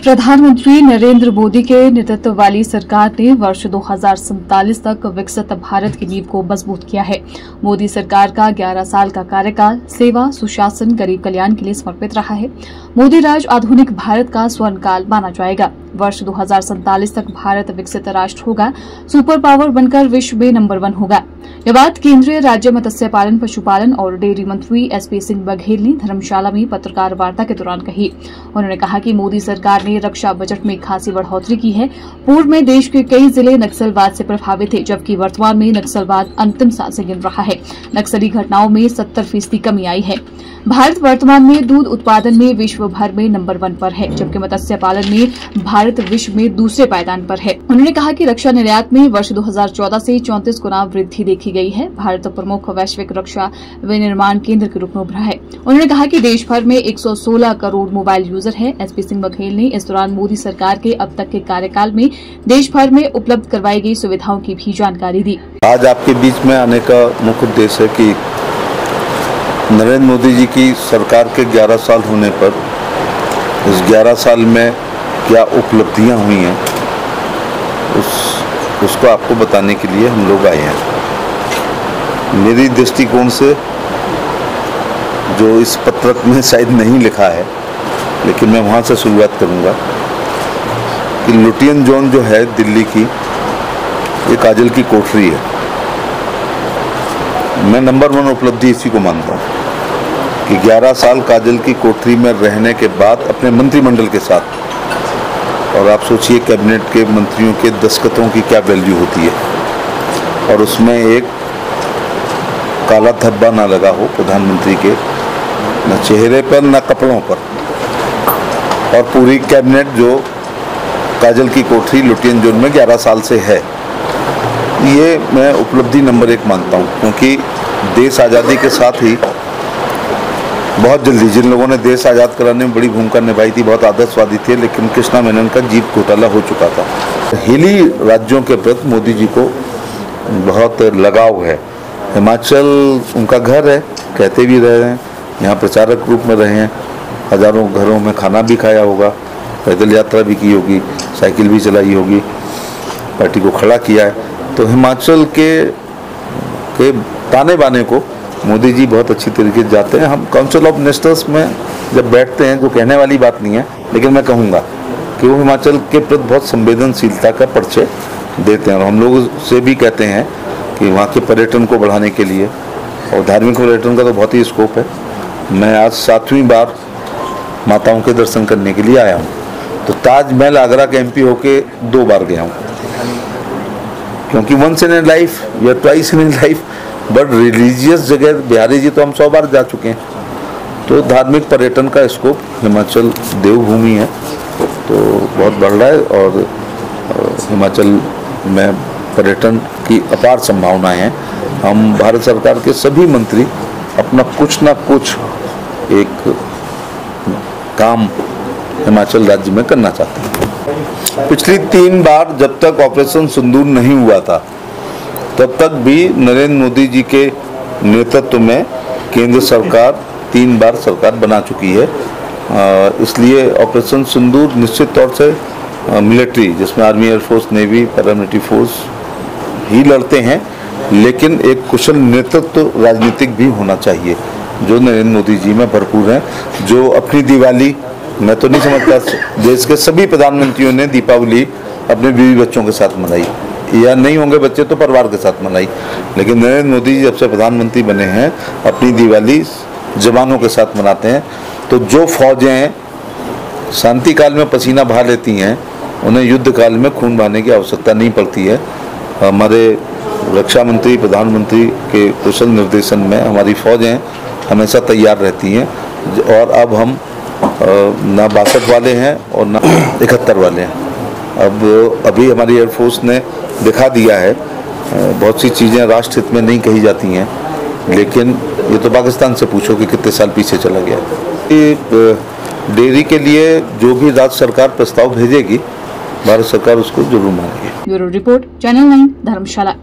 प्रधानमंत्री नरेंद्र मोदी के नेतृत्व वाली सरकार ने वर्ष 2047 तक विकसित भारत की नींव को मजबूत किया है। मोदी सरकार का 11 साल का कार्यकाल सेवा, सुशासन, गरीब कल्याण के लिए समर्पित रहा है। मोदी राज आधुनिक भारत का स्वर्ण काल माना जाएगा। वर्ष 2047 तक भारत विकसित राष्ट्र होगा, सुपर पावर बनकर विश्व में नंबर 1 होगा। यह बात केंद्रीय राज्य मत्स्य पालन, पशुपालन और डेयरी मंत्री एसपी सिंह बघेल ने धर्मशाला में पत्रकार वार्ता के दौरान कही। उन्होंने कहा कि मोदी सरकार ने रक्षा बजट में खासी बढ़ोतरी की है। पूर्व में देश के कई जिले नक्सलवाद से प्रभावित थे, जबकि वर्तमान में नक्सलवाद अंतिम सांसें गिन रहा है। नक्सली घटनाओं में 70% कमी आई है। भारत वर्तमान में दूध उत्पादन में विश्व भर में नंबर 1 पर है, जबकि मत्स्य पालन में भारत विश्व में दूसरे पायदान पर है। उन्होंने कहा कि रक्षा निर्यात में वर्ष 2014 से 34 गुना वृद्धि देखी गई है। भारत प्रमुख वैश्विक रक्षा विनिर्माण केंद्र के रूप में उभरा है। उन्होंने कहा कि देश भर में 116 करोड़ मोबाइल यूजर है। एसपी सिंह बघेल ने इस दौरान मोदी सरकार के अब तक के कार्यकाल में देश भर में उपलब्ध करवाई गई सुविधाओं की भी जानकारी दी। आज आपके बीच में आने का मुख्य उद्देश्य है कि नरेंद्र मोदी जी की सरकार के 11 साल होने पर इस 11 साल में क्या उपलब्धियां हुई हैं उसको आपको बताने के लिए हम लोग आए हैं। मेरी दृष्टिकोण से जो इस पत्रक में शायद नहीं लिखा है, लेकिन मैं वहाँ से शुरुआत करूँगा कि लुटियन जोन जो है दिल्ली की, ये काजल की कोठरी है। मैं नंबर 1 उपलब्धि इसी को मानता हूँ कि 11 साल काजल की कोठरी में रहने के बाद अपने मंत्रिमंडल के साथ, और आप सोचिए कैबिनेट के मंत्रियों के दस्तखतों की क्या वैल्यू होती है, और उसमें एक काला धब्बा ना लगा हो प्रधानमंत्री के, न चेहरे पर न कपड़ों पर, और पूरी कैबिनेट जो काजल की कोठरी लुटियन जोन में 11 साल से है, ये मैं उपलब्धि नंबर 1 मानता हूँ। क्योंकि देश आज़ादी के साथ ही बहुत जल्दी जिन लोगों ने देश आज़ाद कराने में बड़ी भूमिका निभाई थी, बहुत आदर्शवादी थे, लेकिन कृष्णा मेनन का जीप घोटाला हो चुका था। हिली राज्यों के प्रति मोदी जी को बहुत लगाव है। हिमाचल उनका घर है, कहते भी रहे हैं, यहाँ प्रचारक रूप में रहे हैं, हजारों घरों में खाना भी खाया होगा, पैदल यात्रा भी की होगी, साइकिल भी चलाई होगी, पार्टी को खड़ा किया है। तो हिमाचल के ताने बाने को मोदी जी बहुत अच्छी तरीके से जाते हैं। हम काउंसिल ऑफ मिनिस्टर्स में जब बैठते हैं, जो कहने वाली बात नहीं है, लेकिन मैं कहूँगा कि वो हिमाचल के प्रति बहुत संवेदनशीलता का परिचय देते हैं। और हम लोग से भी कहते हैं कि वहाँ के पर्यटन को बढ़ाने के लिए, और धार्मिक पर्यटन का तो बहुत ही स्कोप है। मैं आज 7वीं बार माताओं के दर्शन करने के लिए आया हूँ। तो ताजमहल आगरा के MP होके 2 बार गया हूँ, क्योंकि वंस इन ए लाइफ या twice in A life, but religious जगह बिहारी जी तो हम 100 बार जा चुके हैं। तो धार्मिक पर्यटन का स्कोप हिमाचल देवभूमि है, तो बहुत बढ़ रहा है, और हिमाचल में पर्यटन की अपार संभावनाएं हैं। हम भारत सरकार के सभी मंत्री अपना कुछ ना कुछ एक काम हिमाचल राज्य में करना चाहते हैं। पिछली 3 बार जब तक ऑपरेशन सिंदूर नहीं हुआ था, तब तक भी नरेंद्र मोदी जी के नेतृत्व में केंद्र सरकार 3 बार सरकार बना चुकी है। इसलिए ऑपरेशन सिंदूर निश्चित तौर से मिलिट्री, जिसमें army, air force, navy, paramilitary force ही लड़ते हैं, लेकिन एक कुशल नेतृत्व राजनीतिक भी होना चाहिए, जो नरेंद्र मोदी जी में भरपूर है। जो अपनी दिवाली, मैं तो नहीं समझता देश के सभी प्रधानमंत्रियों ने दीपावली अपने बीवी बच्चों के साथ मनाई, या नहीं होंगे बच्चे तो परिवार के साथ मनाई, लेकिन नरेंद्र मोदी जी जब से प्रधानमंत्री बने हैं अपनी दिवाली जवानों के साथ मनाते हैं। तो जो फौजें शांति काल में पसीना बहा लेती हैं, उन्हें युद्ध काल में खून बहाने की आवश्यकता नहीं पड़ती है। हमारे रक्षा मंत्री, प्रधानमंत्री के कुशल निर्देशन में हमारी फौजें हमेशा तैयार रहती हैं। और अब हम ना 62 वाले हैं और ना 71 वाले हैं। अब अभी हमारी एयरफोर्स ने दिखा दिया है, बहुत सी चीज़ें राष्ट्र हित में नहीं कही जाती हैं, लेकिन ये तो पाकिस्तान से पूछो कि कितने साल पीछे चला गया। डेयरी के लिए जो भी राज्य सरकार प्रस्ताव भेजेगी, भारत सरकार उसको जरूर मानेगी। ब्यूरो रिपोर्ट, चैनल 9, धर्मशाला।